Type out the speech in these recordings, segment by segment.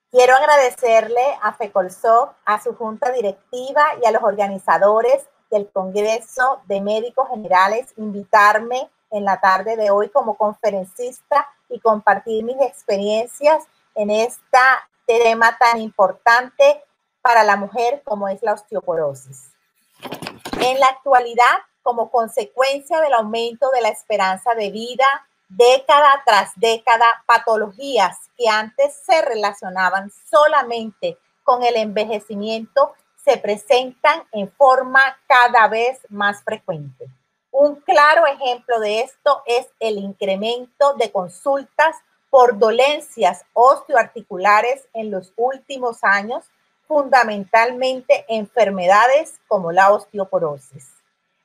Quiero agradecerle a FECOLSOC, a su junta directiva y a los organizadores del Congreso de Médicos Generales invitarme en la tarde de hoy como conferencista y compartir mis experiencias en este tema tan importante para la mujer como es la osteoporosis. En la actualidad, como consecuencia del aumento de la esperanza de vida, década tras década, patologías que antes se relacionaban solamente con el envejecimiento se presentan en forma cada vez más frecuente. Un claro ejemplo de esto es el incremento de consultas por dolencias osteoarticulares en los últimos años, fundamentalmente enfermedades como la osteoporosis.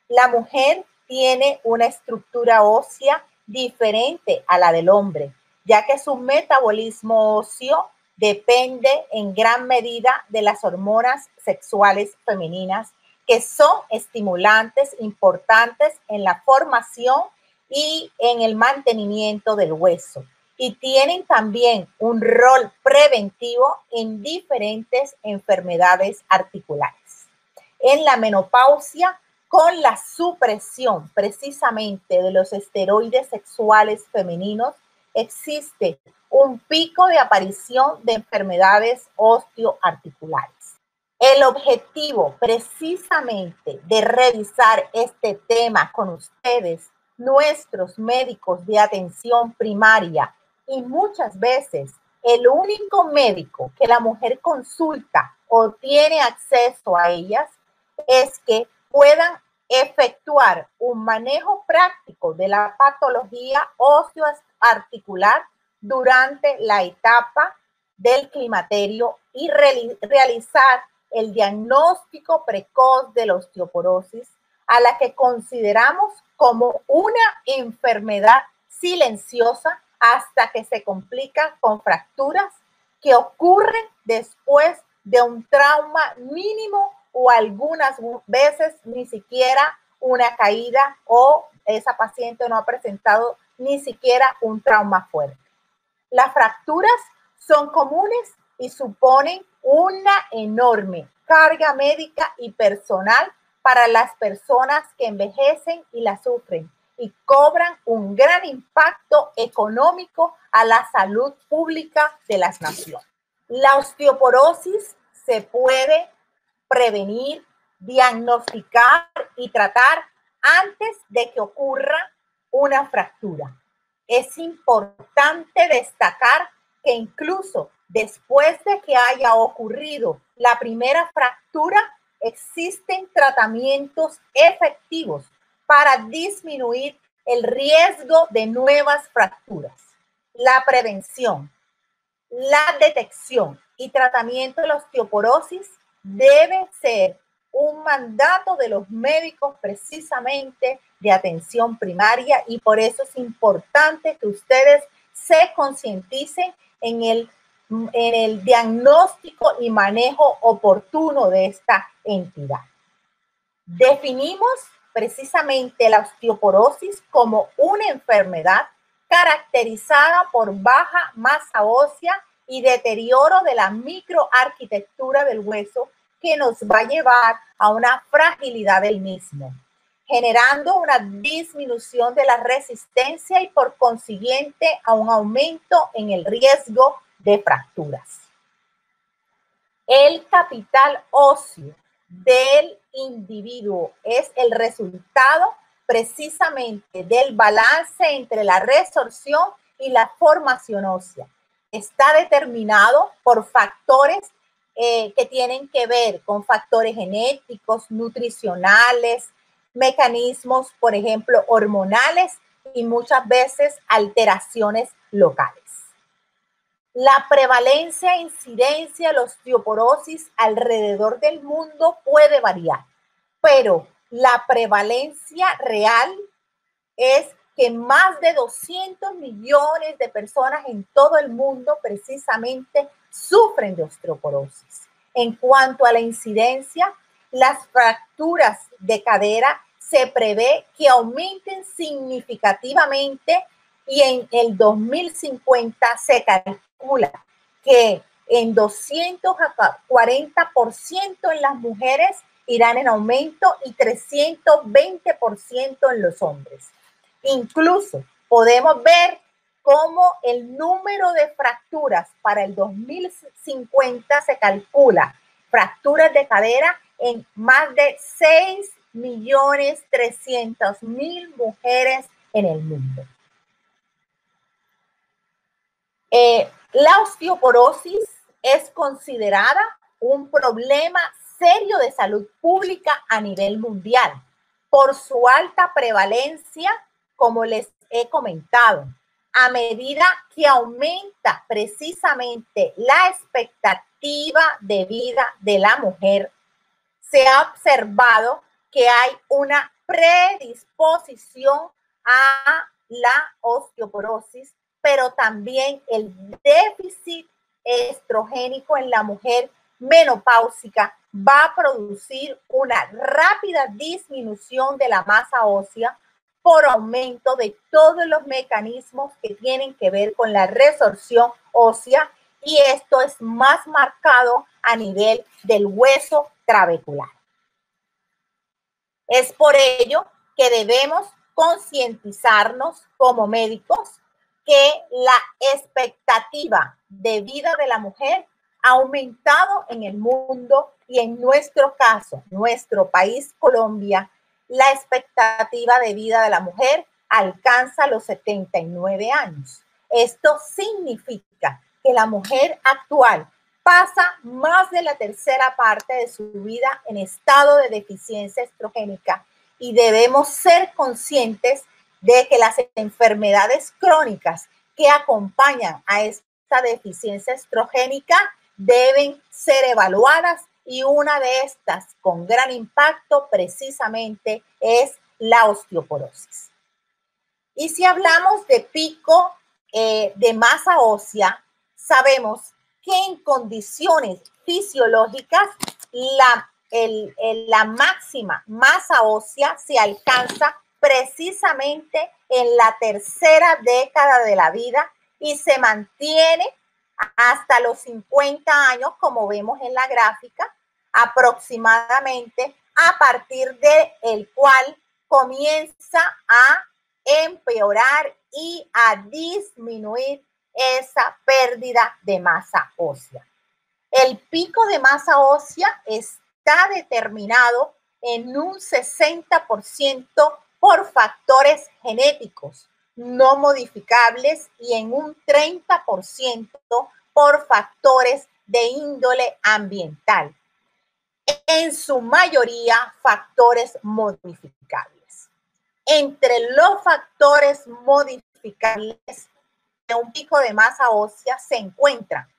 La mujer tiene una estructura ósea diferente a la del hombre, ya que su metabolismo óseo depende en gran medida de las hormonas sexuales femeninas, que son estimulantes importantes en la formación y en el mantenimiento del hueso, y tienen también un rol preventivo en diferentes enfermedades articulares. En la menopausia, con la supresión precisamente de los esteroides sexuales femeninos, existe un pico de aparición de enfermedades osteoarticulares. El objetivo precisamente de revisar este tema con ustedes, nuestros médicos de atención primaria, y muchas veces el único médico que la mujer consulta o tiene acceso a ellas, es que puedan efectuar un manejo práctico de la patología osteoarticular durante la etapa del climaterio y realizar el diagnóstico precoz de la osteoporosis, a la que consideramos como una enfermedad silenciosa hasta que se complica con fracturas que ocurren después de un trauma mínimo o algunas veces ni siquiera una caída, o esa paciente no ha presentado ni siquiera un trauma fuerte. Las fracturas son comunes y suponen una enorme carga médica y personal para las personas que envejecen y la sufren, y cobran un gran impacto económico a la salud pública de las naciones. La osteoporosis se puede prevenir, diagnosticar y tratar antes de que ocurra una fractura. Es importante destacar que incluso después de que haya ocurrido la primera fractura, existen tratamientos efectivos para disminuir el riesgo de nuevas fracturas. La prevención, la detección y tratamiento de la osteoporosis debe ser un mandato de los médicos precisamente de atención primaria, y por eso es importante que ustedes se concienticen en el diagnóstico y manejo oportuno de esta entidad. Definimos precisamente la osteoporosis como una enfermedad caracterizada por baja masa ósea y deterioro de la microarquitectura del hueso, que nos va a llevar a una fragilidad del mismo, generando una disminución de la resistencia y por consiguiente a un aumento en el riesgo de fracturas. El capital óseo del individuo es el resultado precisamente del balance entre la resorción y la formación ósea. Está determinado por factores que tienen que ver con factores genéticos, nutricionales, mecanismos, por ejemplo, hormonales, y muchas veces alteraciones locales. La prevalencia e incidencia de la osteoporosis alrededor del mundo puede variar, pero la prevalencia real es que más de 200 millones de personas en todo el mundo precisamente sufren de osteoporosis. En cuanto a la incidencia, las fracturas de cadera se prevé que aumenten significativamente, y en el 2050 se calcula que en 240% en las mujeres irán en aumento y 320% en los hombres. Incluso podemos ver cómo el número de fracturas para el 2050 se calcula, fracturas de cadera en más de 6.300.000 mujeres en el mundo. La osteoporosis es considerada un problema serio de salud pública a nivel mundial por su alta prevalencia, como les he comentado. A medida que aumenta precisamente la expectativa de vida de la mujer, se ha observado que hay una predisposición a la osteoporosis, pero también el déficit estrogénico en la mujer menopáusica va a producir una rápida disminución de la masa ósea por aumento de todos los mecanismos que tienen que ver con la resorción ósea, y esto es más marcado a nivel del hueso trabecular. Es por ello que debemos concientizarnos como médicos que la expectativa de vida de la mujer ha aumentado en el mundo, y en nuestro caso, nuestro país, Colombia, la expectativa de vida de la mujer alcanza los 79 años. Esto significa que la mujer actual pasa más de la tercera parte de su vida en estado de deficiencia estrogénica, y debemos ser conscientes de que las enfermedades crónicas que acompañan a esta deficiencia estrogénica deben ser evaluadas, y una de estas con gran impacto precisamente es la osteoporosis. Y si hablamos de pico de masa ósea, sabemos que en condiciones fisiológicas la máxima masa ósea se alcanza precisamente en la tercera década de la vida y se mantiene hasta los 50 años, como vemos en la gráfica, aproximadamente, a partir del cual comienza a empeorar y a disminuir esa pérdida de masa ósea. El pico de masa ósea está determinado en un 60% por factores genéticos no modificables y en un 30% por factores de índole ambiental, en su mayoría factores modificables. Entre los factores modificables de un pico de masa ósea se encuentran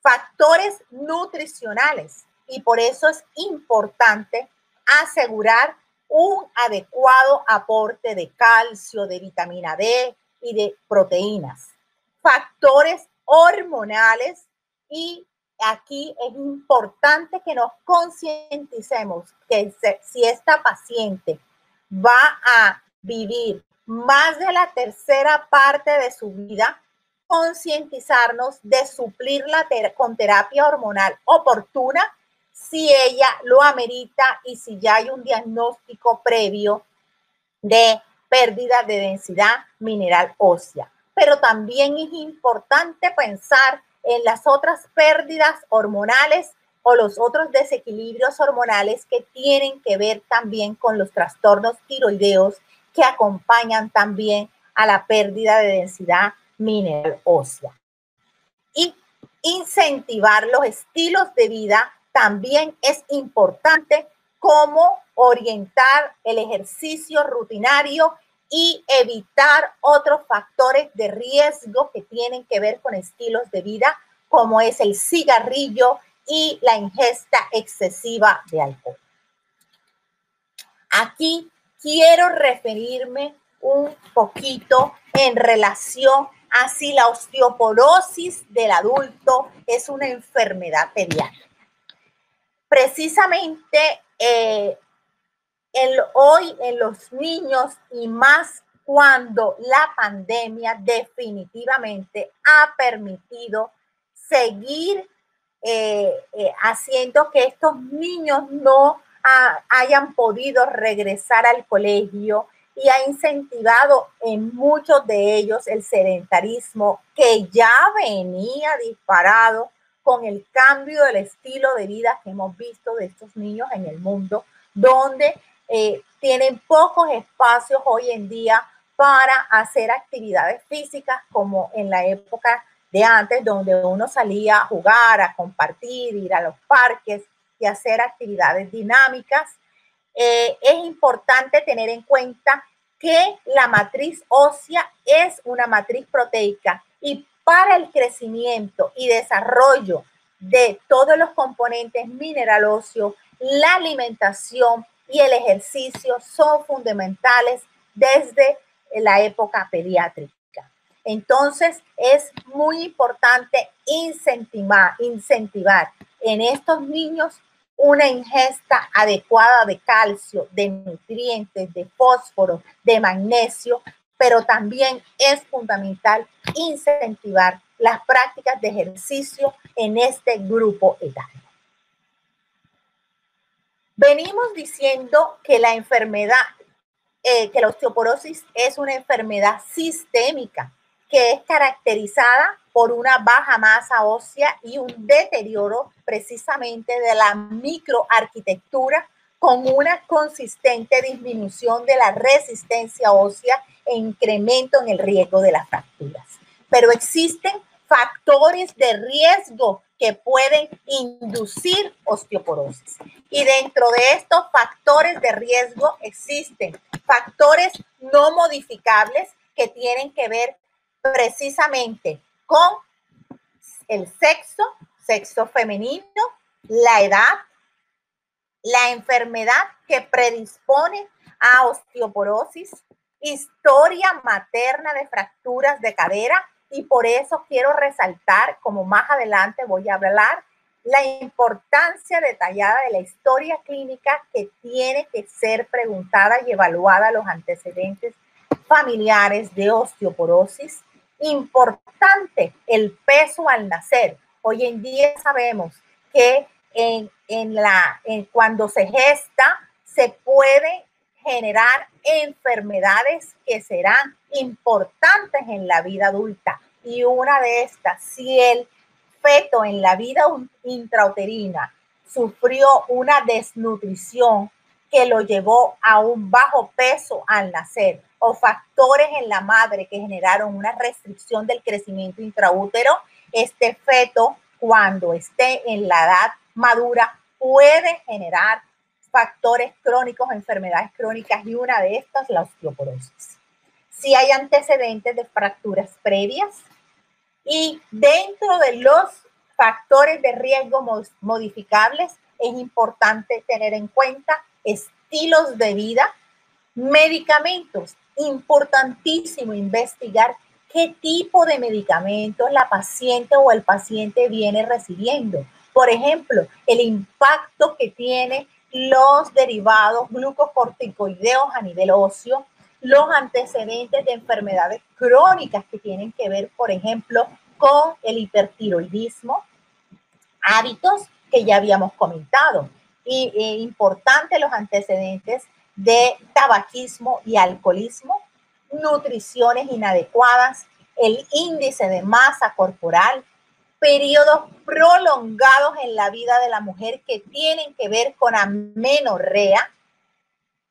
factores nutricionales, y por eso es importante asegurar un adecuado aporte de calcio, de vitamina D y de proteínas. Factores hormonales, y aquí es importante que nos concienticemos que si esta paciente va a vivir más de la tercera parte de su vida, concientizarnos de suplirla con terapia hormonal oportuna si ella lo amerita y si ya hay un diagnóstico previo de pérdida de densidad mineral ósea. Pero también es importante pensar en las otras pérdidas hormonales o los otros desequilibrios hormonales que tienen que ver también con los trastornos tiroideos que acompañan también a la pérdida de densidad mineral ósea. Y incentivar los estilos de vida también es importante, como orientar el ejercicio rutinario y evitar otros factores de riesgo que tienen que ver con estilos de vida, como es el cigarrillo y la ingesta excesiva de alcohol. Aquí quiero referirme un poquito en relación a si la osteoporosis del adulto es una enfermedad pediátrica. Precisamente hoy en los niños, y más cuando la pandemia definitivamente ha permitido seguir haciendo que estos niños no hayan podido regresar al colegio y ha incentivado en muchos de ellos el sedentarismo que ya venía disparado con el cambio del estilo de vida que hemos visto de estos niños en el mundo, donde tienen pocos espacios hoy en día para hacer actividades físicas como en la época de antes, donde uno salía a jugar, a compartir, ir a los parques y hacer actividades dinámicas. Es importante tener en cuenta que la matriz ósea es una matriz proteica y para el crecimiento y desarrollo de todos los componentes mineral óseo, la alimentación y el ejercicio son fundamentales desde la época pediátrica. Entonces, es muy importante incentivar en estos niños una ingesta adecuada de calcio, de nutrientes, de fósforo, de magnesio, pero también es fundamental incentivar las prácticas de ejercicio en este grupo etario. Venimos diciendo que la enfermedad, que la osteoporosis es una enfermedad sistémica que es caracterizada por una baja masa ósea y un deterioro precisamente de la microarquitectura con una consistente disminución de la resistencia ósea e incremento en el riesgo de las fracturas. Pero existen factores de riesgo que pueden inducir osteoporosis. Y dentro de estos factores de riesgo existen factores no modificables que tienen que ver precisamente con el sexo femenino, la edad, la enfermedad que predispone a osteoporosis, historia materna de fracturas de cadera, y por eso quiero resaltar, como más adelante voy a hablar, la importancia detallada de la historia clínica que tiene que ser preguntada y evaluada los antecedentes familiares de osteoporosis. Importante el peso al nacer. Hoy en día sabemos que cuando se gesta se puede generar enfermedades que serán importantes en la vida adulta. Y una de estas, si el feto en la vida intrauterina sufrió una desnutrición que lo llevó a un bajo peso al nacer, o factores en la madre que generaron una restricción del crecimiento intraútero, este feto, cuando esté en la edad madura, puede generar factores crónicos, enfermedades crónicas, y una de estas, la osteoporosis. Si hay antecedentes de fracturas previas, y dentro de los factores de riesgo modificables, es importante tener en cuenta estilos de vida, medicamentos. Importantísimo investigar qué tipo de medicamentos la paciente o el paciente viene recibiendo. Por ejemplo, el impacto que tiene los derivados glucocorticoideos a nivel óseo, los antecedentes de enfermedades crónicas que tienen que ver, por ejemplo, con el hipertiroidismo, hábitos que ya habíamos comentado, y importante los antecedentes de tabaquismo y alcoholismo, nutriciones inadecuadas, el índice de masa corporal, periodos prolongados en la vida de la mujer que tienen que ver con amenorrea,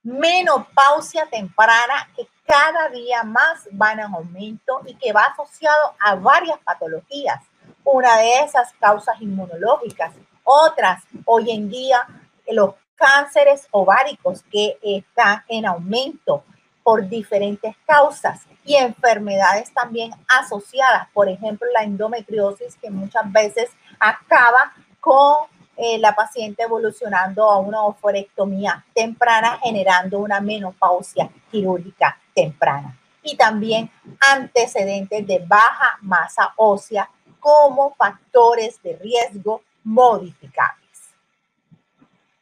menopausia temprana, que cada día más van en aumento y que va asociado a varias patologías. Una de esas, causas inmunológicas. Otras, hoy en día, los cánceres ováricos que están en aumento por diferentes causas, y enfermedades también asociadas, por ejemplo, la endometriosis, que muchas veces acaba con la paciente evolucionando a una oforectomía temprana, generando una menopausia quirúrgica temprana. Y también antecedentes de baja masa ósea como factores de riesgo modificables.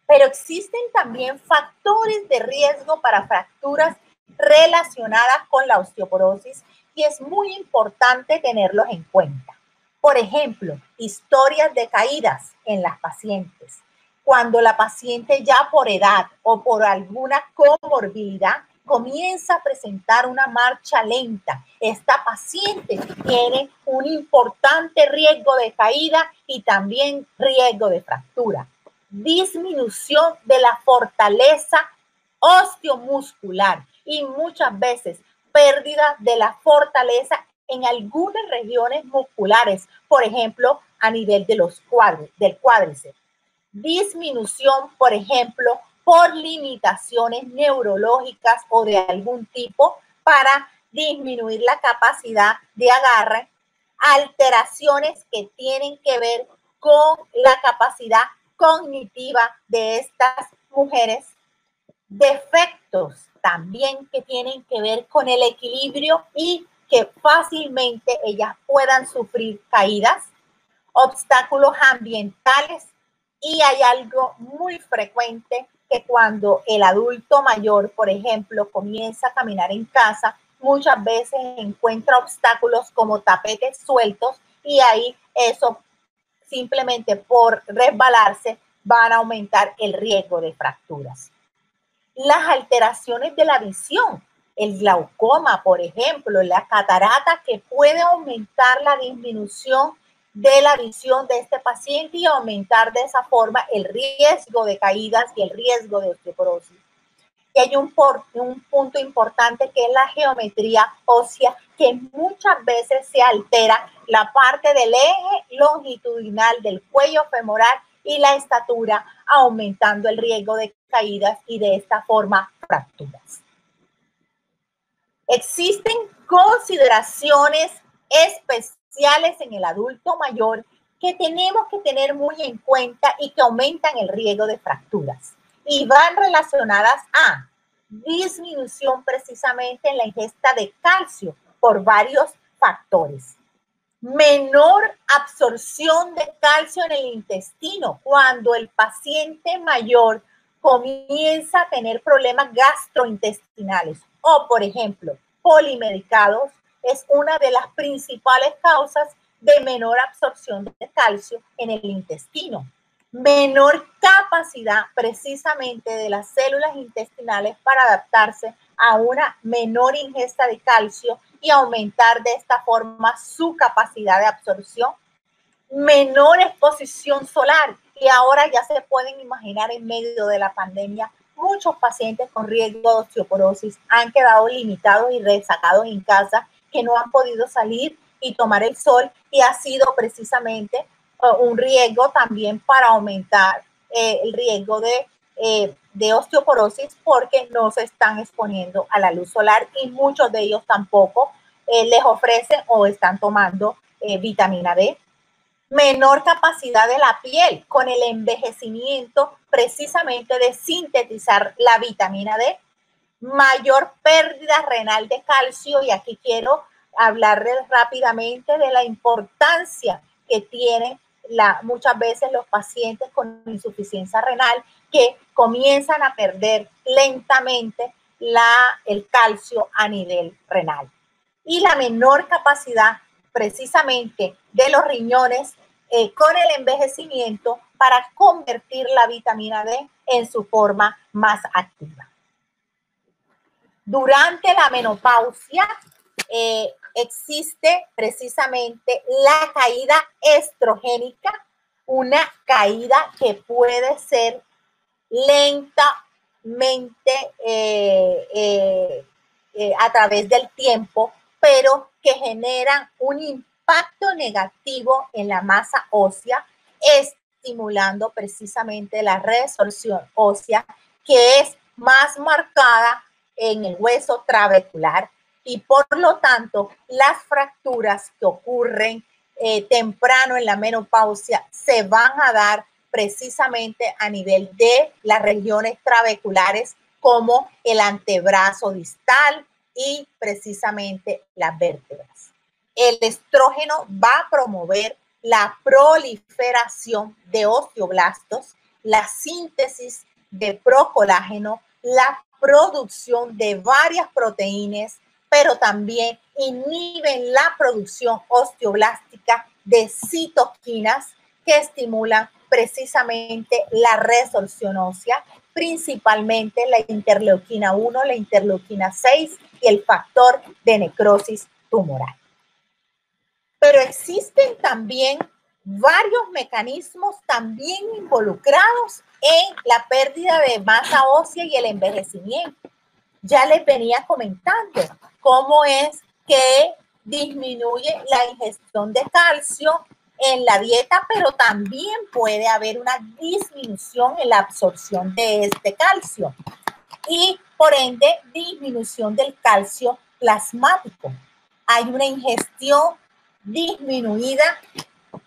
Pero existen también factores de riesgo para fracturas relacionadas con la osteoporosis, y es muy importante tenerlos en cuenta. Por ejemplo, historias de caídas en las pacientes. Cuando la paciente ya por edad o por alguna comorbilidad comienza a presentar una marcha lenta, esta paciente tiene un importante riesgo de caída y también riesgo de fractura. Disminución de la fortaleza osteomuscular y muchas veces pérdida de la fortaleza en algunas regiones musculares, por ejemplo, a nivel de los del cuádriceps. Disminución, por ejemplo, por limitaciones neurológicas o de algún tipo para disminuir la capacidad de agarre, alteraciones que tienen que ver con la capacidad cognitiva de estas mujeres, defectos también que tienen que ver con el equilibrio y que fácilmente ellas puedan sufrir caídas, obstáculos ambientales, y hay algo muy frecuente que cuando el adulto mayor, por ejemplo, comienza a caminar en casa, muchas veces encuentra obstáculos como tapetes sueltos y ahí eso simplemente por resbalarse van a aumentar el riesgo de fracturas. Las alteraciones de la visión, el glaucoma, por ejemplo, la catarata, que puede aumentar la disminución de la visión de este paciente y aumentar de esa forma el riesgo de caídas y el riesgo de osteoporosis. Y hay un punto importante que es la geometría ósea, que muchas veces se altera la parte del eje longitudinal del cuello femoral y la estatura, aumentando el riesgo de caídas y de esta forma fracturas. Existen consideraciones especiales en el adulto mayor que tenemos que tener muy en cuenta y que aumentan el riesgo de fracturas. Y van relacionadas a disminución precisamente en la ingesta de calcio por varios factores. Menor absorción de calcio en el intestino cuando el paciente mayor comienza a tener problemas gastrointestinales o, por ejemplo, polimedicados, es una de las principales causas de menor absorción de calcio en el intestino. Menor capacidad precisamente de las células intestinales para adaptarse a una menor ingesta de calcio y aumentar de esta forma su capacidad de absorción. Menor exposición solar, y ahora ya se pueden imaginar en medio de la pandemia, muchos pacientes con riesgo de osteoporosis han quedado limitados y rezagados en casa, que no han podido salir y tomar el sol, y ha sido precisamente un riesgo también para aumentar el riesgo de osteoporosis, porque no se están exponiendo a la luz solar y muchos de ellos tampoco les ofrecen o están tomando vitamina D. Menor capacidad de la piel con el envejecimiento precisamente de sintetizar la vitamina D. Mayor pérdida renal de calcio, y aquí quiero hablarles rápidamente de la importancia que tienen muchas veces los pacientes con insuficiencia renal, que comienzan a perder lentamente el calcio a nivel renal. Y la menor capacidad precisamente de los riñones con el envejecimiento para convertir la vitamina D en su forma más activa. Durante la menopausia existe precisamente la caída estrogénica, una caída que puede ser lentamente a través del tiempo, pero que generan un impacto negativo en la masa ósea, estimulando precisamente la resorción ósea, que es más marcada en el hueso trabecular, y por lo tanto las fracturas que ocurren temprano en la menopausia se van a dar precisamente a nivel de las regiones trabeculares, como el antebrazo distal y precisamente las vértebras. El estrógeno va a promover la proliferación de osteoblastos, la síntesis de procolágeno, la producción de varias proteínas, pero también inhiben la producción osteoblástica de citoquinas que estimulan precisamente la resorción ósea, principalmente la interleuquina 1, la interleuquina 6 y el factor de necrosis tumoral. Pero existen también varios mecanismos también involucrados en la pérdida de masa ósea y el envejecimiento. Ya les venía comentando cómo es que disminuye la ingestión de calcio en la dieta, pero también puede haber una disminución en la absorción de este calcio y por ende disminución del calcio plasmático. Hay una ingestión disminuida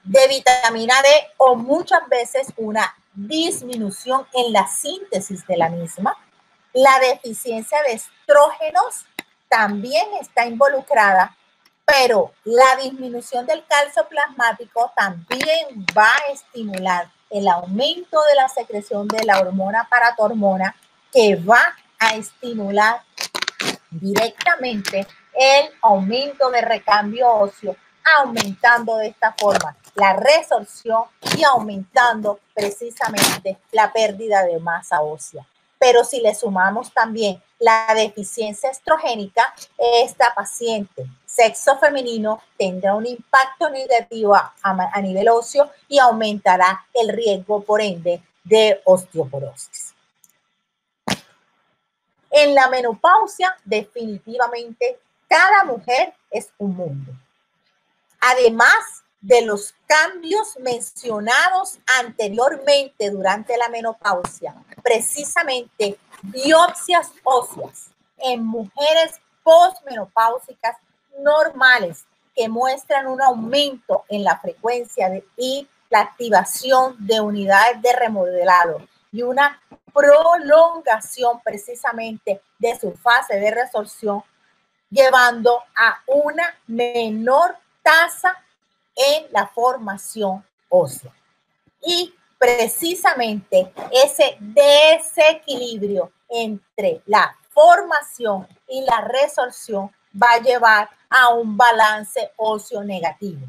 de vitamina D o muchas veces una disminución en la síntesis de la misma. La deficiencia de estrógenos también está involucrada, pero la disminución del calcio plasmático también va a estimular el aumento de la secreción de la hormona paratormona, que va a estimular directamente el aumento de recambio óseo, aumentando de esta forma la resorción y aumentando precisamente la pérdida de masa ósea. Pero si le sumamos también la deficiencia estrogénica, esta paciente sexo femenino tendrá un impacto negativo a nivel óseo y aumentará el riesgo, por ende, de osteoporosis. En la menopausia, definitivamente, cada mujer es un mundo. Además de los cambios mencionados anteriormente durante la menopausia, precisamente biopsias óseas en mujeres postmenopáusicas normales que muestran un aumento en la frecuencia y la activación de unidades de remodelado y una prolongación precisamente de su fase de resorción, llevando a una menor tasa en la formación ósea. Y precisamente ese desequilibrio entre la formación y la resorción va a llevar a un balance óseo negativo.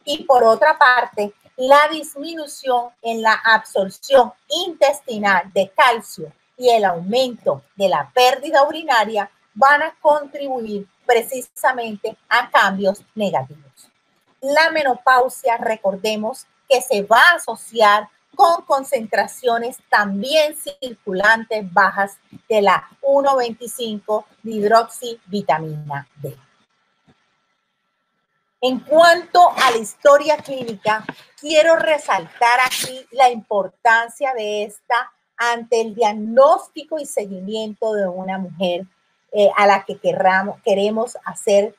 Y por otra parte, la disminución en la absorción intestinal de calcio y el aumento de la pérdida urinaria van a contribuir precisamente a cambios negativos. La menopausia, recordemos que se va a asociar con concentraciones también circulantes bajas de la 1,25 hidroxivitamina D. En cuanto a la historia clínica, quiero resaltar aquí la importancia de esta ante el diagnóstico y seguimiento de una mujer a la que queremos hacer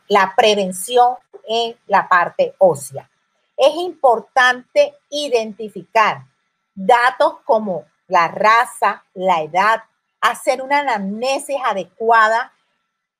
la prevención en la parte ósea. Es importante identificar datos como la raza, la edad, hacer una anamnesis adecuada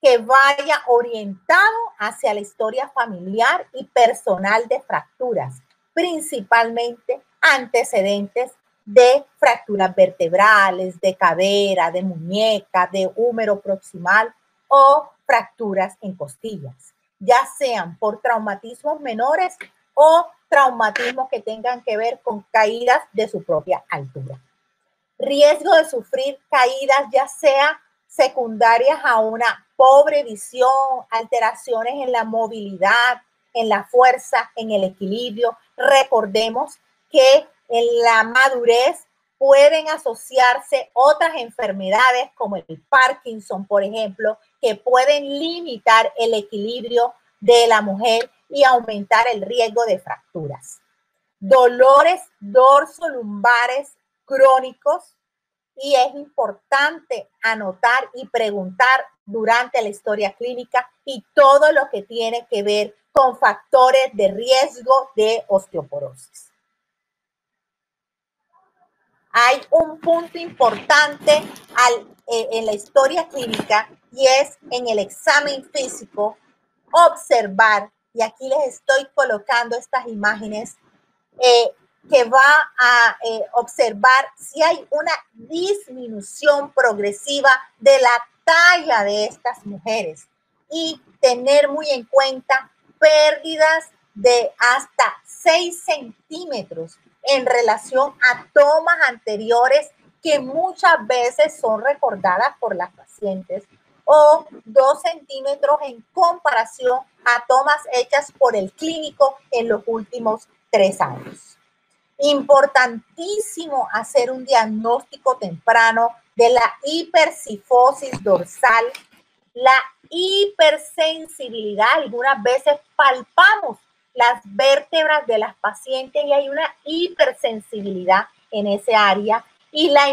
que vaya orientado hacia la historia familiar y personal de fracturas, principalmente antecedentes de fracturas vertebrales, de cadera, de muñeca, de húmero proximal o fracturas en costillas, ya sean por traumatismos menores o traumatismos que tengan que ver con caídas de su propia altura. Riesgo de sufrir caídas, ya sea secundarias a una pobre visión, alteraciones en la movilidad, en la fuerza, en el equilibrio. Recordemos que en la madurez pueden asociarse otras enfermedades como el Parkinson, por ejemplo, que pueden limitar el equilibrio de la mujer y aumentar el riesgo de fracturas. Dolores dorsolumbares crónicos, y es importante anotar y preguntar durante la historia clínica y todo lo que tiene que ver con factores de riesgo de osteoporosis. Hay un punto importante en la historia clínica y es en el examen físico observar, y aquí les estoy colocando estas imágenes, que va a observar si hay una disminución progresiva de la talla de estas mujeres y tener muy en cuenta pérdidas de hasta 6 centímetros en relación a tomas anteriores que muchas veces son recordadas por las pacientes, o 2 centímetros en comparación a tomas hechas por el clínico en los últimos 3 años. Importantísimo hacer un diagnóstico temprano de la hipercifosis dorsal, la hipersensibilidad. Algunas veces palpamos las vértebras de las pacientes y hay una hipersensibilidad en ese área, y la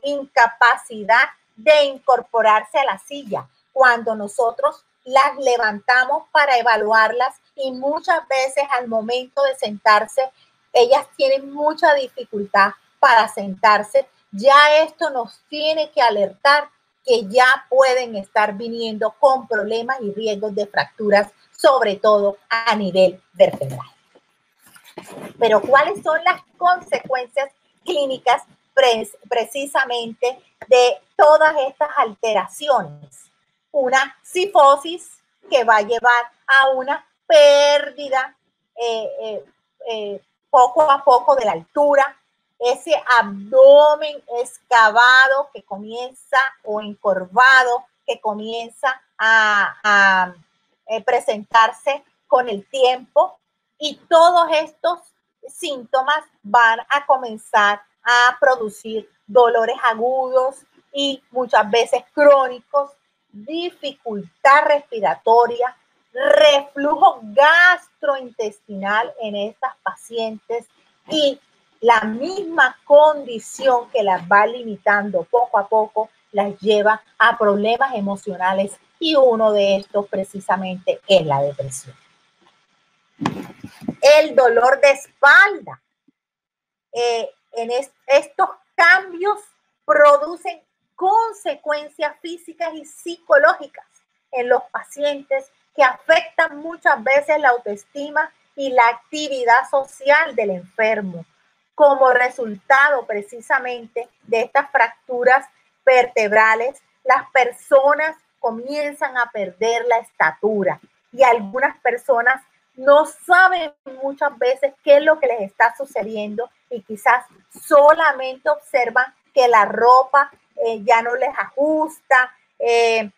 incapacidad de incorporarse a la silla cuando nosotros las levantamos para evaluarlas, y muchas veces al momento de sentarse ellas tienen mucha dificultad para sentarse. Ya esto nos tiene que alertar que ya pueden estar viniendo con problemas y riesgos de fracturas, sobre todo a nivel vertebral. Pero ¿cuáles son las consecuencias clínicas precisamente de todas estas alteraciones? Una cifosis que va a llevar a una pérdida poco a poco de la altura, ese abdomen excavado que comienza, o encorvado, que comienza a presentarse con el tiempo, y todos estos síntomas van a comenzar a producir dolores agudos y muchas veces crónicos, dificultad respiratoria, reflujo gastrointestinal en estas pacientes, y la misma condición que las va limitando poco a poco las lleva a problemas emocionales, y uno de estos precisamente es la depresión. El dolor de espalda. Estos cambios producen consecuencias físicas y psicológicas en los pacientes que afectan muchas veces la autoestima y la actividad social del enfermo. Como resultado precisamente de estas fracturas vertebrales, las personas comienzan a perder la estatura, y algunas personas no saben muchas veces qué es lo que les está sucediendo, y quizás solamente observan que la ropa ya no les ajusta, que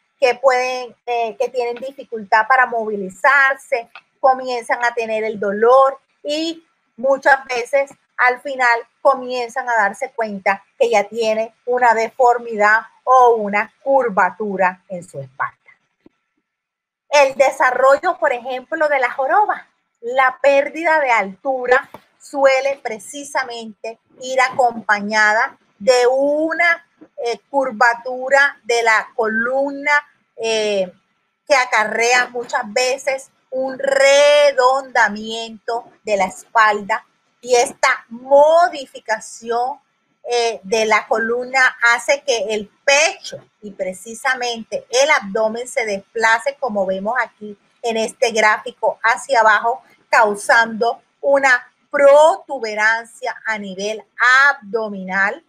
tienen dificultad para movilizarse, comienzan a tener el dolor, y muchas veces al final comienzan a darse cuenta que ya tiene una deformidad o una curvatura en su espalda. El desarrollo, por ejemplo, de la joroba. La pérdida de altura suele precisamente ir acompañada de una curvatura de la columna que acarrea muchas veces un redondamiento de la espalda, y esta modificación de la columna hace que el pecho y precisamente el abdomen se desplace, como vemos aquí en este gráfico, hacia abajo, causando una protuberancia a nivel abdominal,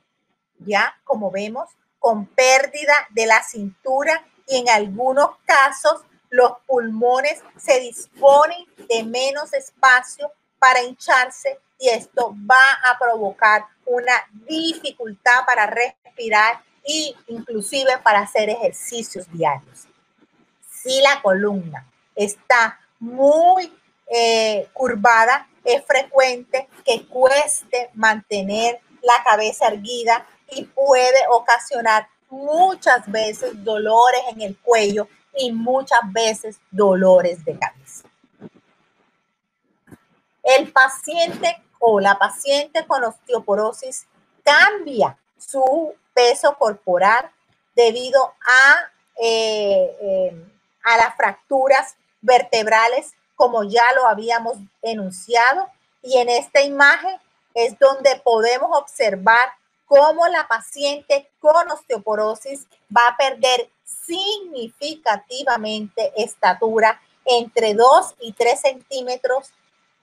ya como vemos, con pérdida de la cintura, y en algunos casos los pulmones se disponen de menos espacio para hincharse, y esto va a provocar una dificultad para respirar e inclusive para hacer ejercicios diarios. Si la columna está muy curvada, es frecuente que cueste mantener la cabeza erguida, y puede ocasionar muchas veces dolores en el cuello y muchas veces dolores de cabeza. El paciente o la paciente con osteoporosis cambia su peso corporal debido a las fracturas vertebrales, como ya lo habíamos enunciado, y en esta imagen es donde podemos observar cómo la paciente con osteoporosis va a perder significativamente estatura entre 2 y 3 centímetros,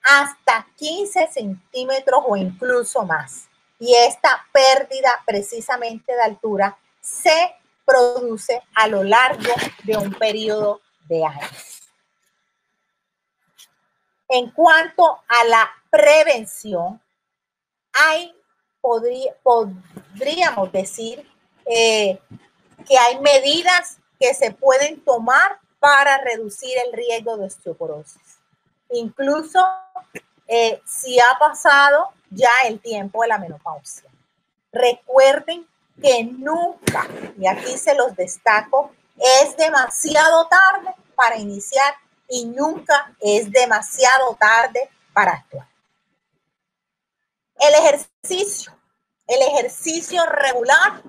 hasta 15 centímetros o incluso más. Y esta pérdida precisamente de altura se produce a lo largo de un periodo de años. En cuanto a la prevención, podríamos decir que hay medidas que se pueden tomar para reducir el riesgo de osteoporosis. Incluso si ha pasado ya el tiempo de la menopausia. Recuerden que nunca, y aquí se los destaco, es demasiado tarde para iniciar y nunca es demasiado tarde para actuar. El ejercicio regular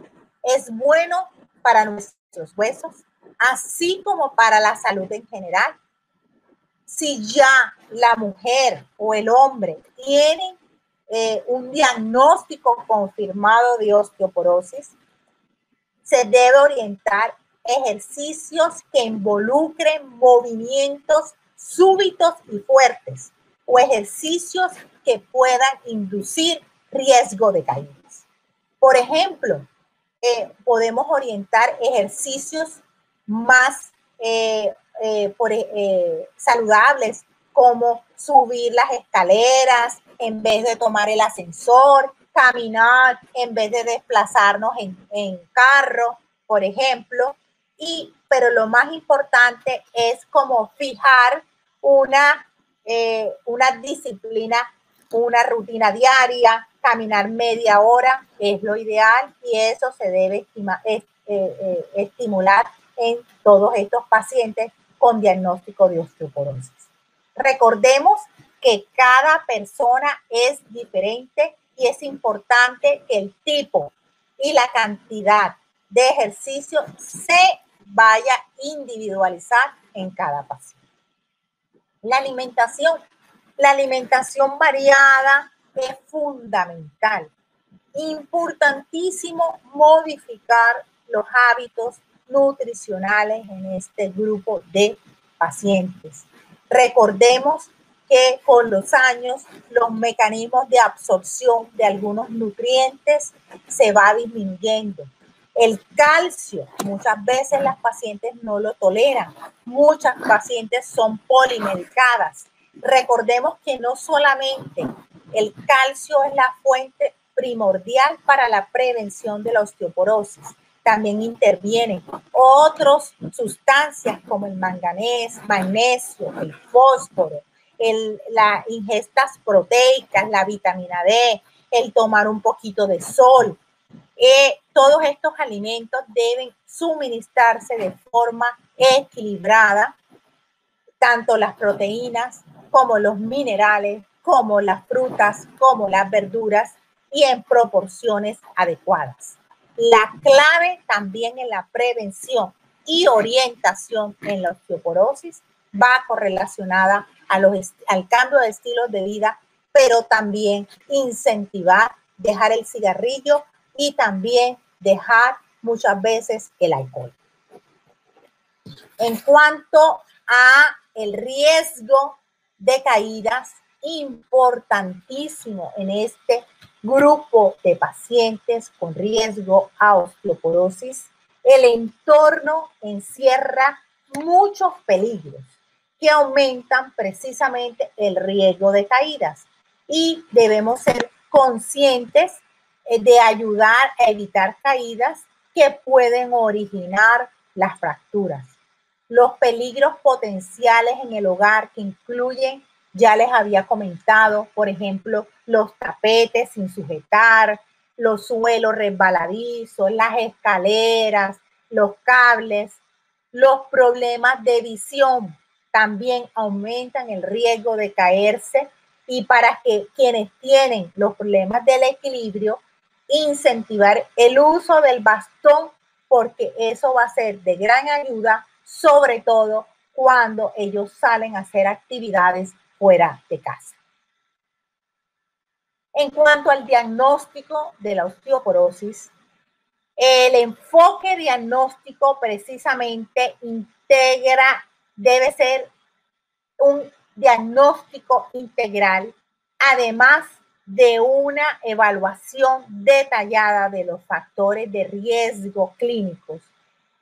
es bueno para nuestros huesos, así como para la salud en general. Si ya la mujer o el hombre tienen un diagnóstico confirmado de osteoporosis, se debe orientar ejercicios que involucren movimientos súbitos y fuertes o ejercicios que puedan inducir riesgo de caídas. Por ejemplo, podemos orientar ejercicios más saludables, como subir las escaleras en vez de tomar el ascensor, caminar en vez de desplazarnos en carro, por ejemplo. Pero lo más importante es como fijar una disciplina, una rutina diaria. Caminar media hora es lo ideal y eso se debe estimular en todos estos pacientes con diagnóstico de osteoporosis. Recordemos que cada persona es diferente y es importante que el tipo y la cantidad de ejercicio se vaya a individualizar en cada paciente. La alimentación variada es fundamental. Importantísimo modificar los hábitos nutricionales en este grupo de pacientes. Recordemos que con los años los mecanismos de absorción de algunos nutrientes se va disminuyendo. El calcio, muchas veces las pacientes no lo toleran. Muchas pacientes son polimedicadas. Recordemos que no solamente el calcio es la fuente primordial para la prevención de la osteoporosis, también intervienen otras sustancias como el manganés, magnesio, el fósforo, las ingestas proteicas, la vitamina D, el tomar un poquito de sol. Todos estos alimentos deben suministrarse de forma equilibrada, tanto las proteínas como los minerales, como las frutas, como las verduras, y en proporciones adecuadas. La clave también en la prevención y orientación en la osteoporosis va correlacionada al cambio de estilos de vida, pero también incentivar, dejar el cigarrillo y también dejar muchas veces el alcohol. En cuanto a el riesgo de caídas, importantísimo en este grupo de pacientes con riesgo a osteoporosis, el entorno encierra muchos peligros que aumentan precisamente el riesgo de caídas y debemos ser conscientes de ayudar a evitar caídas que pueden originar las fracturas. Los peligros potenciales en el hogar que incluyen, ya les había comentado, por ejemplo, los tapetes sin sujetar, los suelos resbaladizos, las escaleras, los cables, los problemas de visión también aumentan el riesgo de caerse, y para que quienes tienen los problemas del equilibrio, incentivar el uso del bastón, porque eso va a ser de gran ayuda, sobre todo cuando ellos salen a hacer actividades fuera de casa. En cuanto al diagnóstico de la osteoporosis, el enfoque diagnóstico precisamente debe ser un diagnóstico integral, además de una evaluación detallada de los factores de riesgo clínicos.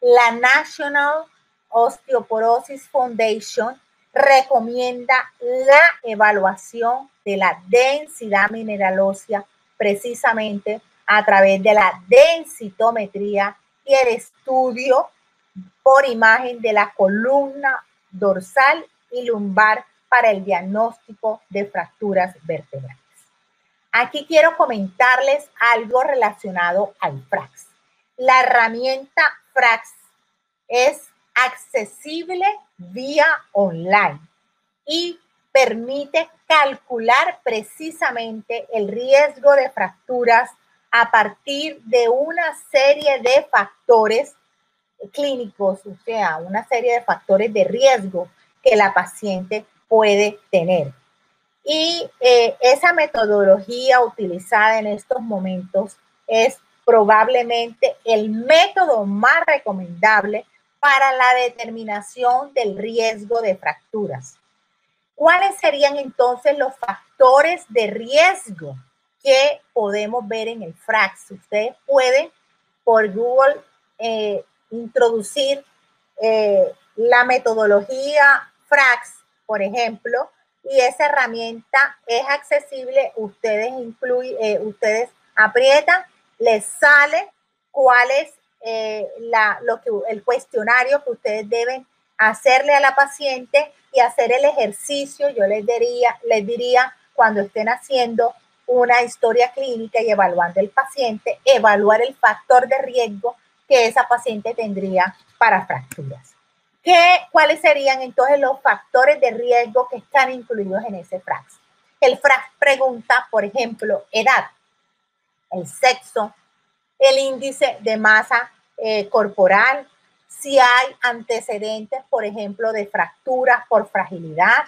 La National Osteoporosis Foundation recomienda la evaluación de la densidad mineral ósea precisamente a través de la densitometría y el estudio por imagen de la columna dorsal y lumbar para el diagnóstico de fracturas vertebrales. Aquí quiero comentarles algo relacionado al FRAX. La herramienta FRAX es accesible vía online y permite calcular precisamente el riesgo de fracturas a partir de una serie de factores clínicos, o sea, una serie de factores de riesgo que la paciente puede tener. Y esa metodología utilizada en estos momentos es probablemente el método más recomendable para la determinación del riesgo de fracturas. ¿Cuáles serían entonces los factores de riesgo que podemos ver en el FRAX? Ustedes pueden por Google introducir la metodología FRAX, por ejemplo, y esa herramienta es accesible. Ustedes aprietan, les sale cuál es el cuestionario que ustedes deben hacerle a la paciente y hacer el ejercicio. Yo les diría cuando estén haciendo una historia clínica y evaluando el paciente, evaluar el factor de riesgo que esa paciente tendría para fracturas. ¿Cuáles serían entonces los factores de riesgo que están incluidos en ese FRAX? El FRAX pregunta, por ejemplo, edad, el sexo, el índice de masa corporal, si hay antecedentes, por ejemplo, de fracturas por fragilidad,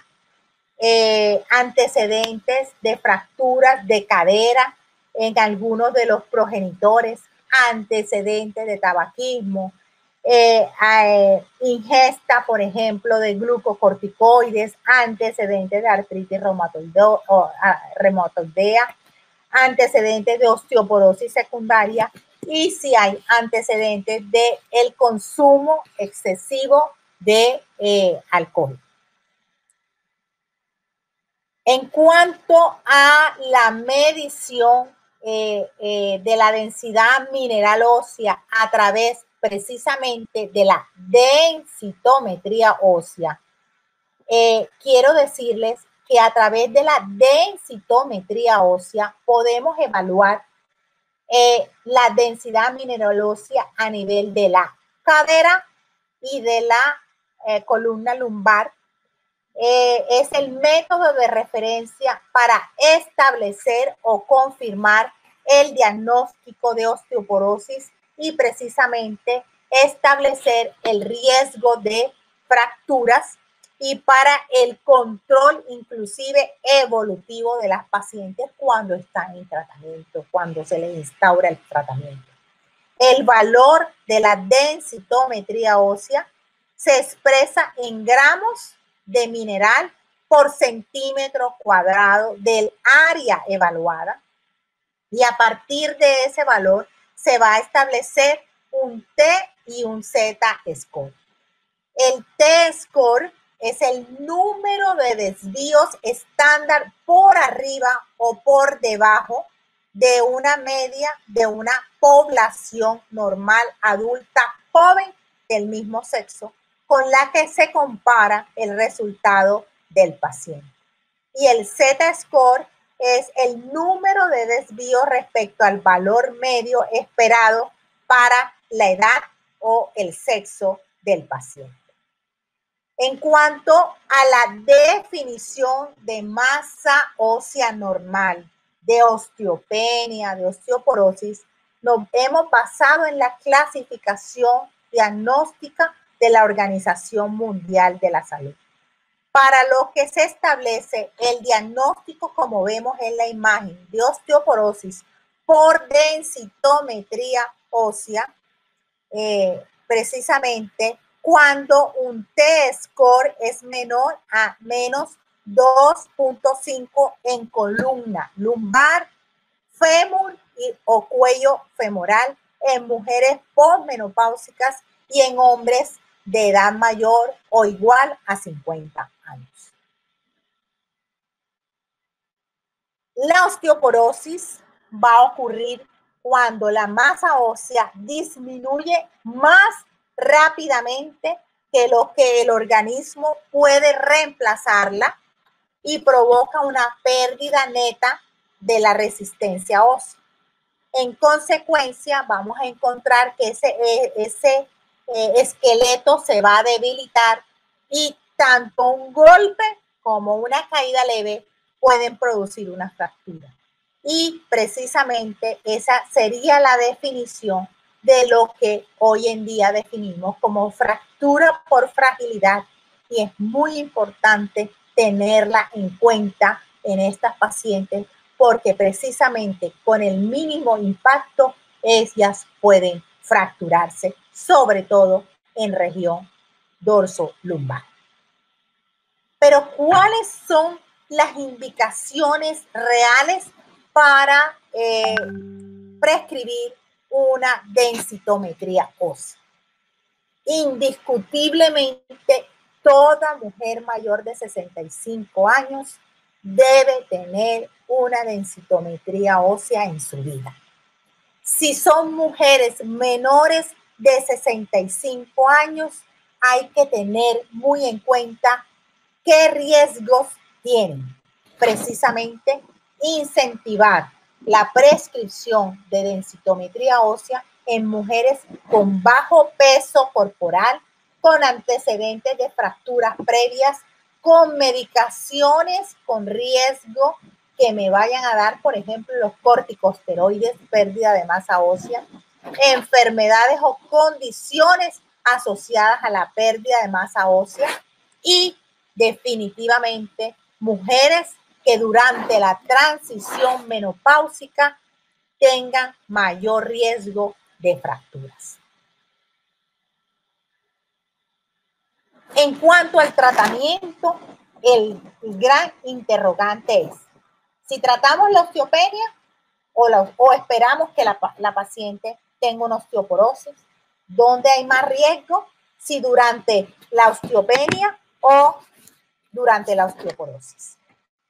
antecedentes de fracturas de cadera en algunos de los progenitores, antecedentes de tabaquismo, ingesta, por ejemplo, de glucocorticoides, antecedentes de artritis reumatoidea, antecedentes de osteoporosis secundaria y si hay antecedentes de el consumo excesivo de alcohol. En cuanto a la medición de la densidad mineral ósea a través precisamente de la densitometría ósea, quiero decirles que a través de la densitometría ósea podemos evaluar la densidad mineral ósea a nivel de la cadera y de la columna lumbar. Es el método de referencia para establecer o confirmar el diagnóstico de osteoporosis y precisamente establecer el riesgo de fracturas y para el control inclusive evolutivo de las pacientes cuando están en tratamiento, cuando se les instaura el tratamiento. El valor de la densitometría ósea se expresa en gramos de mineral por centímetro cuadrado del área evaluada y a partir de ese valor se va a establecer un T y un Z-score. El T-score es el número de desvíos estándar por arriba o por debajo de una media de una población normal adulta joven del mismo sexo con la que se compara el resultado del paciente. Y el Z-score es el número de desvíos respecto al valor medio esperado para la edad o el sexo del paciente. En cuanto a la definición de masa ósea normal, de osteopenia, de osteoporosis, nos hemos basado en la clasificación diagnóstica de la Organización Mundial de la Salud. Para lo que se establece el diagnóstico, como vemos en la imagen, de osteoporosis por densitometría ósea, precisamente cuando un T-score es menor a menos 2.5 en columna lumbar, fémur o cuello femoral en mujeres posmenopáusicas y en hombres de edad mayor o igual a 50 años. La osteoporosis va a ocurrir cuando la masa ósea disminuye más rápidamente que lo que el organismo puede reemplazarla y provoca una pérdida neta de la resistencia ósea. En consecuencia, vamos a encontrar que ese esqueleto se va a debilitar y tanto un golpe como una caída leve pueden producir una fractura. Y precisamente esa sería la definición de lo que hoy en día definimos como fractura por fragilidad. Y es muy importante tenerla en cuenta en estas pacientes porque precisamente con el mínimo impacto ellas pueden fracturarse, sobre todo en región dorso-lumbar. Pero ¿cuáles son las indicaciones reales para prescribir una densitometría ósea? Indiscutiblemente, toda mujer mayor de 65 años debe tener una densitometría ósea en su vida. Si son mujeres menores de 65 años, hay que tener muy en cuenta qué riesgos tienen. Precisamente incentivar la prescripción de densitometría ósea en mujeres con bajo peso corporal, con antecedentes de fracturas previas, con medicaciones con riesgo que me vayan a dar, por ejemplo, los corticosteroides, pérdida de masa ósea, enfermedades o condiciones asociadas a la pérdida de masa ósea y definitivamente mujeres que durante la transición menopáusica tengan mayor riesgo de fracturas. En cuanto al tratamiento, el gran interrogante es si tratamos la osteopenia o esperamos que la paciente tenga una osteoporosis. ¿Dónde hay más riesgo? Si durante la osteopenia o durante la osteoporosis.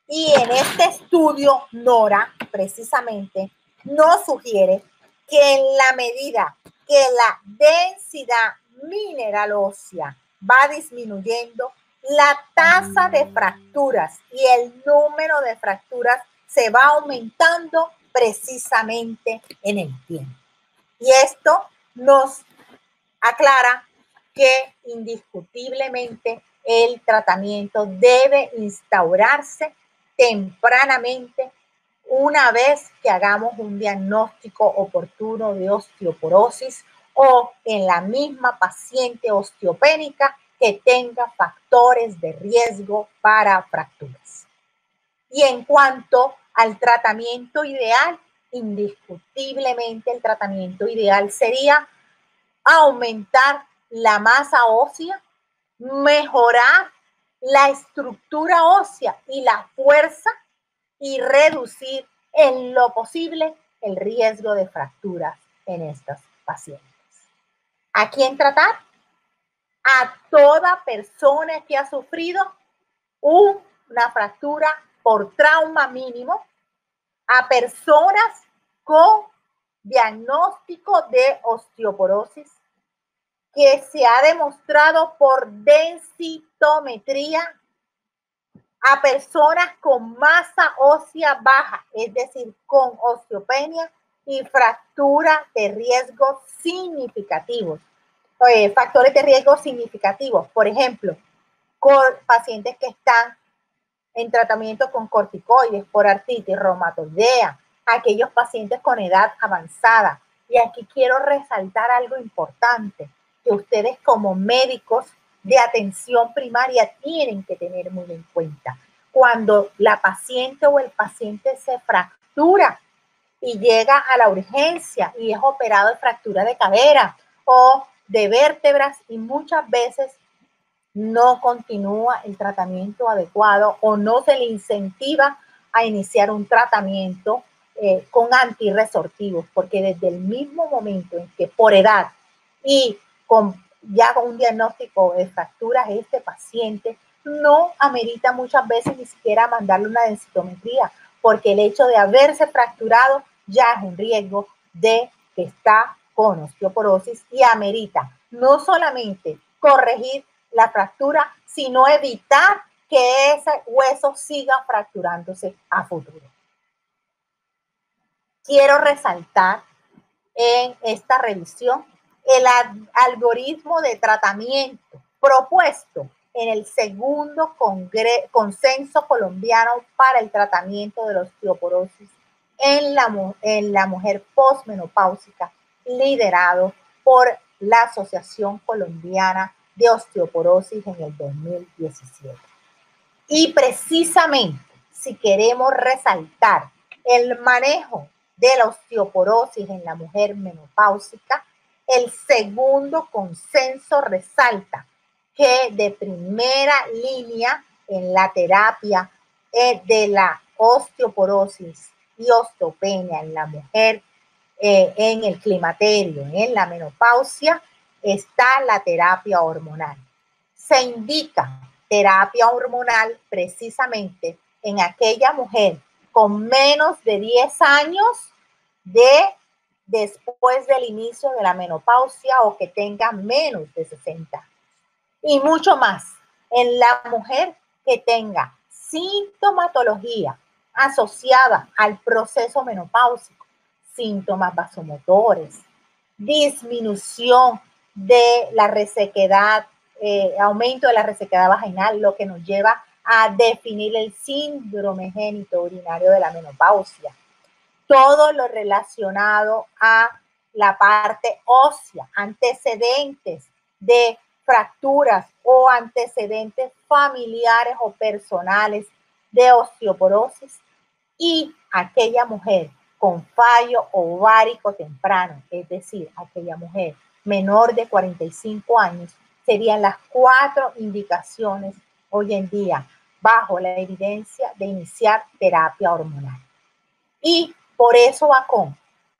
Y en este estudio, Nora, precisamente, nos sugiere que en la medida que la densidad mineral ósea va disminuyendo, la tasa de fracturas y el número de fracturas se va aumentando precisamente en el tiempo. Y esto nos aclara que indiscutiblemente el tratamiento debe instaurarse tempranamente una vez que hagamos un diagnóstico oportuno de osteoporosis o en la misma paciente osteopénica que tenga factores de riesgo para fracturas. Y en cuanto al tratamiento ideal, indiscutiblemente el tratamiento ideal sería aumentar la masa ósea, mejorar la estructura ósea y la fuerza y reducir en lo posible el riesgo de fracturas en estas pacientes. ¿A quién tratar? A toda persona que ha sufrido una fractura por trauma mínimo, a personas con diagnóstico de osteoporosis, que se ha demostrado por densitometría, a personas con masa ósea baja, es decir, con osteopenia y fractura de riesgo significativos. Factores de riesgo significativos, por ejemplo, con pacientes que están en tratamiento con corticoides por artritis reumatoidea, aquellos pacientes con edad avanzada. Y aquí quiero resaltar algo importante que ustedes como médicos de atención primaria tienen que tener muy en cuenta. Cuando la paciente o el paciente se fractura y llega a la urgencia y es operado de fractura de cadera o de vértebras y muchas veces no continúa el tratamiento adecuado o no se le incentiva a iniciar un tratamiento con antirresortivos, porque desde el mismo momento en que por edad y con ya con un diagnóstico de fracturas, este paciente no amerita muchas veces ni siquiera mandarle una densitometría, porque el hecho de haberse fracturado ya es un riesgo de que está con osteoporosis y amerita no solamente corregir la fractura, sino evitar que ese hueso siga fracturándose a futuro. Quiero resaltar en esta revisión el algoritmo de tratamiento propuesto en el segundo consenso colombiano para el tratamiento de la osteoporosis en la mujer posmenopáusica, liderado por la Asociación Colombiana de Osteoporosis en el 2017. Y precisamente, si queremos resaltar el manejo de la osteoporosis en la mujer menopáusica, el segundo consenso resalta que de primera línea en la terapia de la osteoporosis y osteopenia en la mujer en el climaterio, en la menopausia, está la terapia hormonal. Se indica terapia hormonal precisamente en aquella mujer con menos de 10 años después del inicio de la menopausia o que tenga menos de 60 años. Y mucho más en la mujer que tenga sintomatología asociada al proceso menopáusico, síntomas vasomotores, disminución de la resequedad, aumento de la resequedad vaginal, lo que nos lleva a definir el síndrome genitourinario de la menopausia. Todo lo relacionado a la parte ósea, antecedentes de fracturas o antecedentes familiares o personales de osteoporosis y aquella mujer con fallo ovárico temprano, es decir, aquella mujer menor de 45 años, serían las 4 indicaciones hoy en día bajo la evidencia de iniciar terapia hormonal. Y por eso VACOM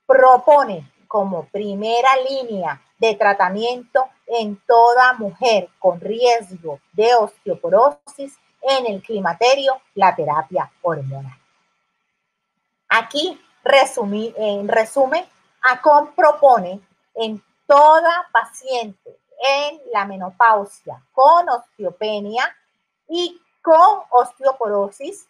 propone como primera línea de tratamiento en toda mujer con riesgo de osteoporosis en el climaterio la terapia hormonal. Aquí, en resumen, ACOM propone en toda paciente en la menopausia con osteopenia y con osteoporosis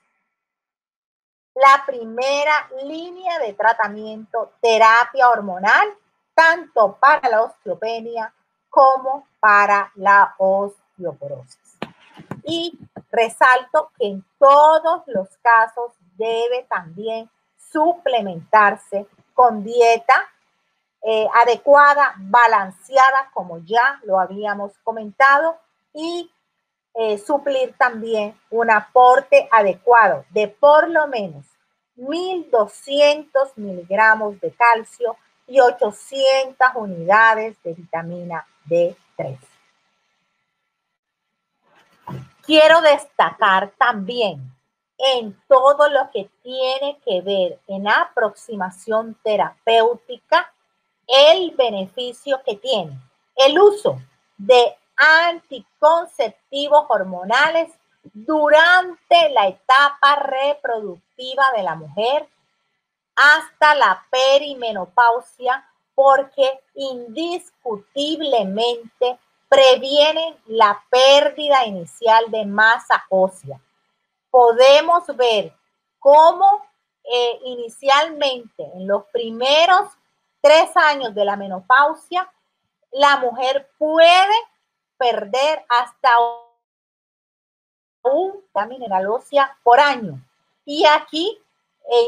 la primera línea de tratamiento, terapia hormonal, tanto para la osteopenia como para la osteoporosis. Y resalto que en todos los casos debe también suplementarse con dieta adecuada, balanceada, como ya lo habíamos comentado, y suplir también un aporte adecuado de por lo menos 1.200 miligramos de calcio y 800 unidades de vitamina D3. Quiero destacar también en todo lo que tiene que ver en aproximación terapéutica el beneficio que tiene el uso de anticonceptivos hormonales durante la etapa reproductiva de la mujer hasta la perimenopausia, porque indiscutiblemente previenen la pérdida inicial de masa ósea. Podemos ver cómo inicialmente en los primeros 3 años de la menopausia, la mujer puede perder hasta una mineral ósea por año. Y aquí,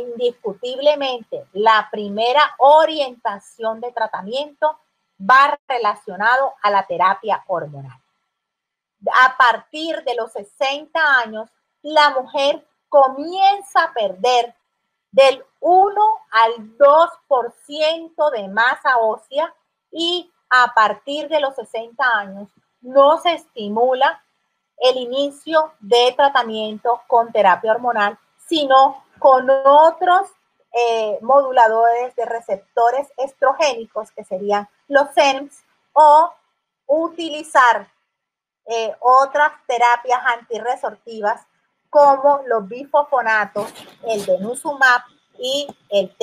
indiscutiblemente, la primera orientación de tratamiento va relacionado a la terapia hormonal. A partir de los 60 años, la mujer comienza a perder del 1 al 2% de masa ósea y a partir de los 60 años no se estimula el inicio de tratamiento con terapia hormonal, sino con otros moduladores de receptores estrogénicos que serían los ERMs o utilizar otras terapias antirresortivas como los bifosfonatos, el denosumab y el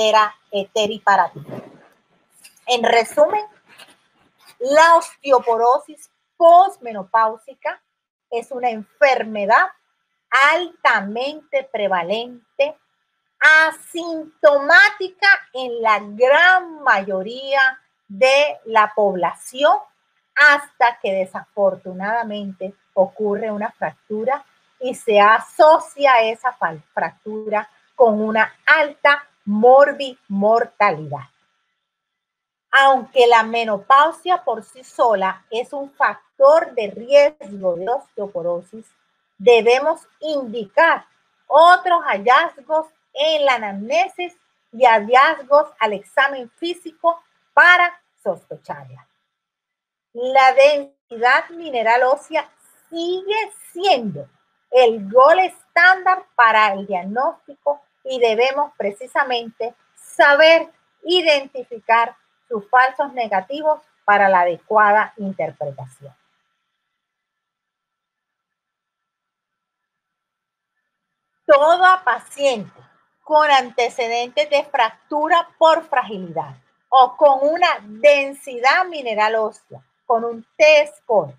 teriparatide. En resumen, la osteoporosis posmenopáusica es una enfermedad altamente prevalente, asintomática en la gran mayoría de la población, hasta que desafortunadamente ocurre una fractura y se asocia esa fractura con una alta morbimortalidad. Aunque la menopausia por sí sola es un factor de riesgo de osteoporosis, debemos indicar otros hallazgos en la anamnesis y hallazgos al examen físico para sospecharla. La densidad mineral ósea sigue siendo el gol estándar para el diagnóstico y debemos precisamente saber identificar sus falsos negativos para la adecuada interpretación. Toda paciente con antecedentes de fractura por fragilidad o con una densidad mineral ósea con un T-score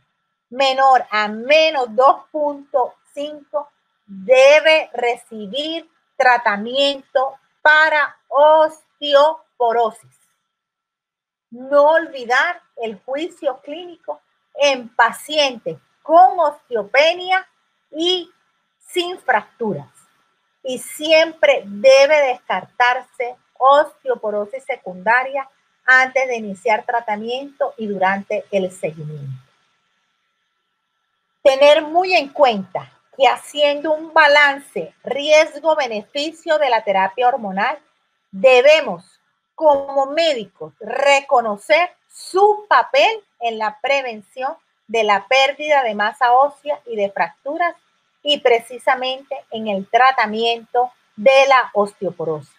menor a menos 2.5 debe recibir tratamiento para osteoporosis. No olvidar el juicio clínico en pacientes con osteopenia y sin fracturas. Y siempre debe descartarse osteoporosis secundaria antes de iniciar tratamiento y durante el seguimiento. Tener muy en cuenta que haciendo un balance riesgo-beneficio de la terapia hormonal, debemos como médicos reconocer su papel en la prevención de la pérdida de masa ósea y de fracturas y precisamente en el tratamiento de la osteoporosis.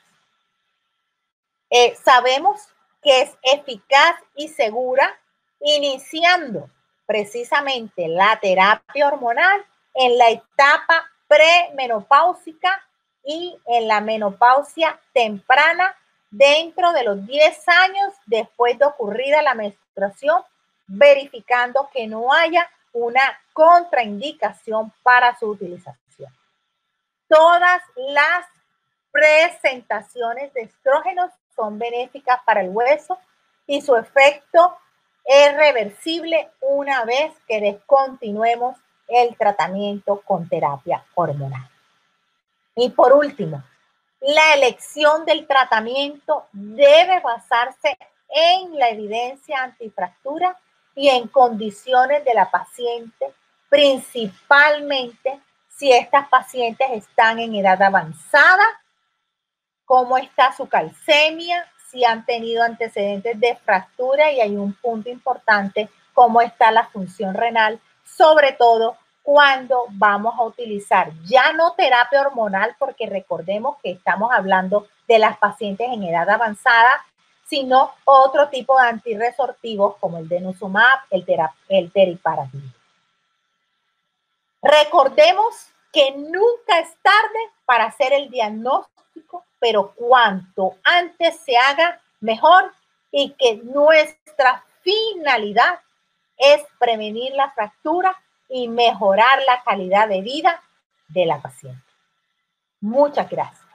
Sabemos que es eficaz y segura iniciando precisamente la terapia hormonal en la etapa premenopáusica y en la menopausia temprana dentro de los 10 años después de ocurrida la menstruación, verificando que no haya una contraindicación para su utilización. Todas las presentaciones de estrógenos son benéficas para el hueso y su efecto es reversible una vez que descontinuemos el tratamiento con terapia hormonal. Y por último, la elección del tratamiento debe basarse en la evidencia antifractura y en condiciones de la paciente, principalmente si estas pacientes están en edad avanzada, cómo está su calcemia, si han tenido antecedentes de fractura y hay un punto importante, cómo está la función renal, sobre todo cuando vamos a utilizar ya no terapia hormonal, porque recordemos que estamos hablando de las pacientes en edad avanzada, sino otro tipo de antirresortivos como el denosumab, el teriparatide. Recordemos que nunca es tarde para hacer el diagnóstico, pero cuanto antes se haga, mejor, y que nuestra finalidad es prevenir la fractura y mejorar la calidad de vida de la paciente. Muchas gracias.